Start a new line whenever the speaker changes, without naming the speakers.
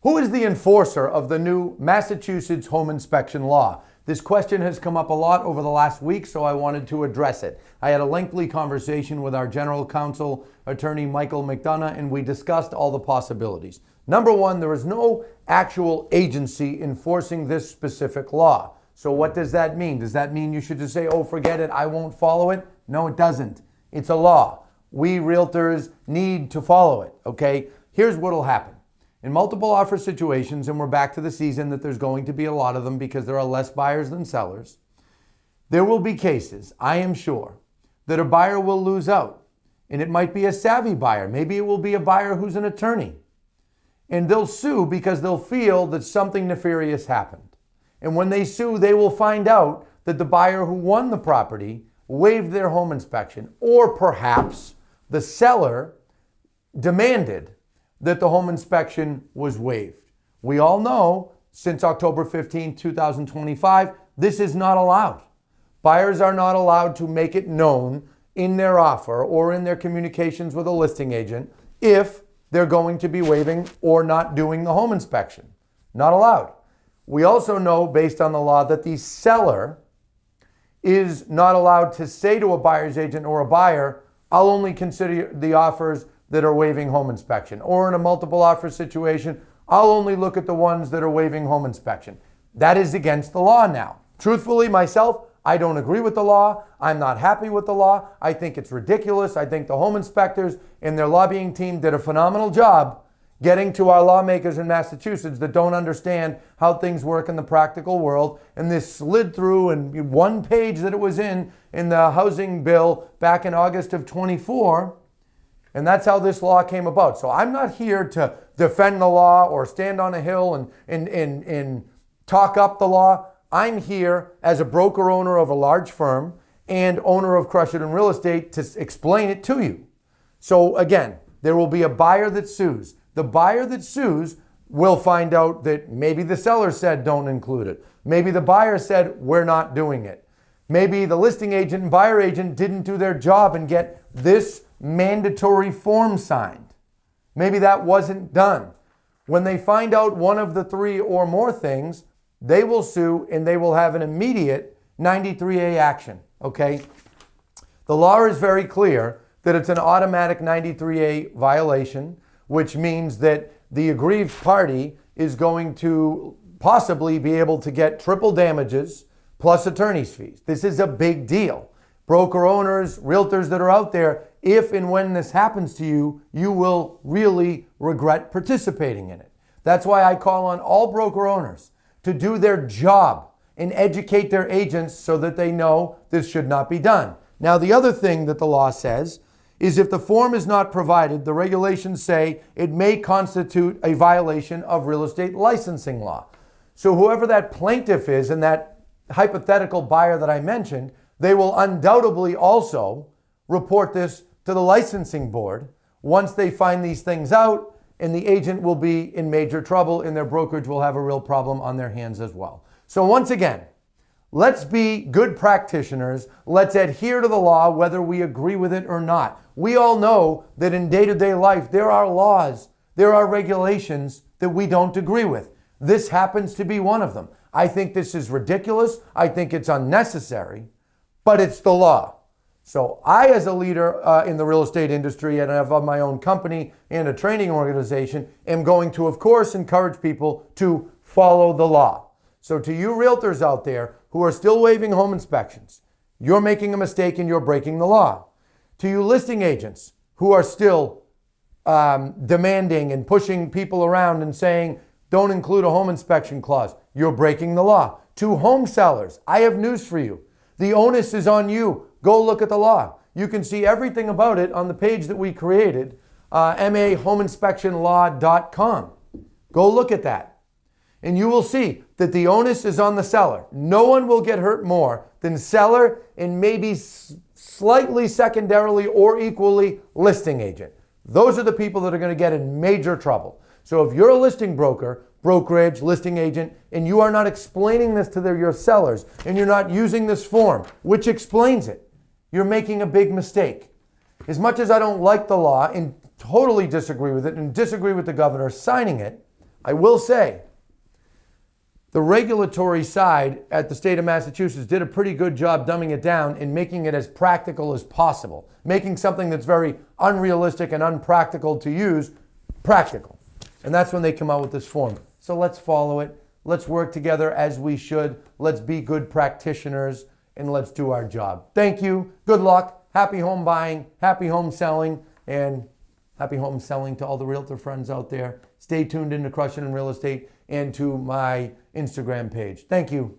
Who is the enforcer of the new Massachusetts home inspection law? This question has come up a lot over the last week, so I wanted to address it. I had a lengthy conversation with our general counsel, attorney Michael McDonough, and we discussed all the possibilities. Number one, there is no actual agency enforcing this specific law. So what does that mean? Does that mean you should just say, oh, forget it, I won't follow it? No, it doesn't. It's a law. We realtors need to follow it, okay? Here's what will happen. In multiple offer situations, and we're back to the season that there's going to be a lot of them because there are less buyers than sellers, there will be cases, I am sure, that a buyer will lose out. And it might be a savvy buyer. Maybe it will be a buyer who's an attorney. And they'll sue because they'll feel that something nefarious happened. And when they sue, they will find out that the buyer who won the property waived their home inspection. Or perhaps the seller demanded that the home inspection was waived. We all know since October 15, 2025, this is not allowed. Buyers are not allowed to make it known in their offer or in their communications with a listing agent if they're going to be waiving or not doing the home inspection. Not allowed. We also know, based on the law, that the seller is not allowed to say to a buyer's agent or a buyer, I'll only consider the offers that are waiving home inspection. Or in a multiple offer situation, I'll only look at the ones that are waiving home inspection. That is against the law now. Truthfully, myself, I don't agree with the law. I'm not happy with the law. I think it's ridiculous. I think the home inspectors and their lobbying team did a phenomenal job getting to our lawmakers in Massachusetts that don't understand how things work in the practical world. And this slid through, and one page that it was in the housing bill back in August of 24. And that's how this law came about. So I'm not here to defend the law or stand on a hill and talk up the law. I'm here as a broker owner of a large firm and owner of Crushit & Real Estate to explain it to you. So again, there will be a buyer that sues. The buyer that sues will find out that maybe the seller said don't include it. Maybe the buyer said we're not doing it. Maybe the listing agent and buyer agent didn't do their job and get this mandatory form signed. Maybe that wasn't done. When they find out one of the three or more things, they will sue and they will have an immediate 93A action, okay? The law is very clear that it's an automatic 93A violation, which means that the aggrieved party is going to possibly be able to get triple damages plus attorney's fees. This is a big deal. Broker owners, realtors that are out there, if and when this happens to you, you will really regret participating in it. That's why I call on all broker owners to do their job and educate their agents so that they know this should not be done. Now, the other thing that the law says is if the form is not provided, the regulations say it may constitute a violation of real estate licensing law. So whoever that plaintiff is and that hypothetical buyer that I mentioned, they will undoubtedly also report this to the licensing board once they find these things out, and the agent will be in major trouble and their brokerage will have a real problem on their hands as well. So once again, let's be good practitioners. Let's adhere to the law whether we agree with it or not. We all know that in day-to-day life, there are laws, there are regulations that we don't agree with. This happens to be one of them. I think this is ridiculous. I think it's unnecessary, but it's the law. So I, as a leader in the real estate industry and of my own company and a training organization, am going to, of course, encourage people to follow the law. So to you realtors out there who are still waiving home inspections, you're making a mistake and you're breaking the law. To you listing agents who are still demanding and pushing people around and saying, don't include a home inspection clause, you're breaking the law. To home sellers, I have news for you. The onus is on you. Go look at the law. You can see everything about it on the page that we created, mahomeinspectionlaw.com. Go look at that. And you will see that the onus is on the seller. No one will get hurt more than seller and maybe slightly secondarily or equally listing agent. Those are the people that are going to get in major trouble. So if you're a listing broker, brokerage, listing agent, and you are not explaining this to your sellers and you're not using this form, which explains it, you're making a big mistake. As much as I don't like the law and totally disagree with it and disagree with the governor signing it, I will say, the regulatory side at the state of Massachusetts did a pretty good job dumbing it down and making it as practical as possible, making something that's very unrealistic and unpractical to use practical. And that's when they come out with this form. So let's follow it. Let's work together as we should. Let's be good practitioners and let's do our job. Thank you. Good luck. Happy home buying, happy home selling, and happy home selling to all the realtor friends out there. Stay tuned into Crushing in Real Estate and to my Instagram page. Thank you.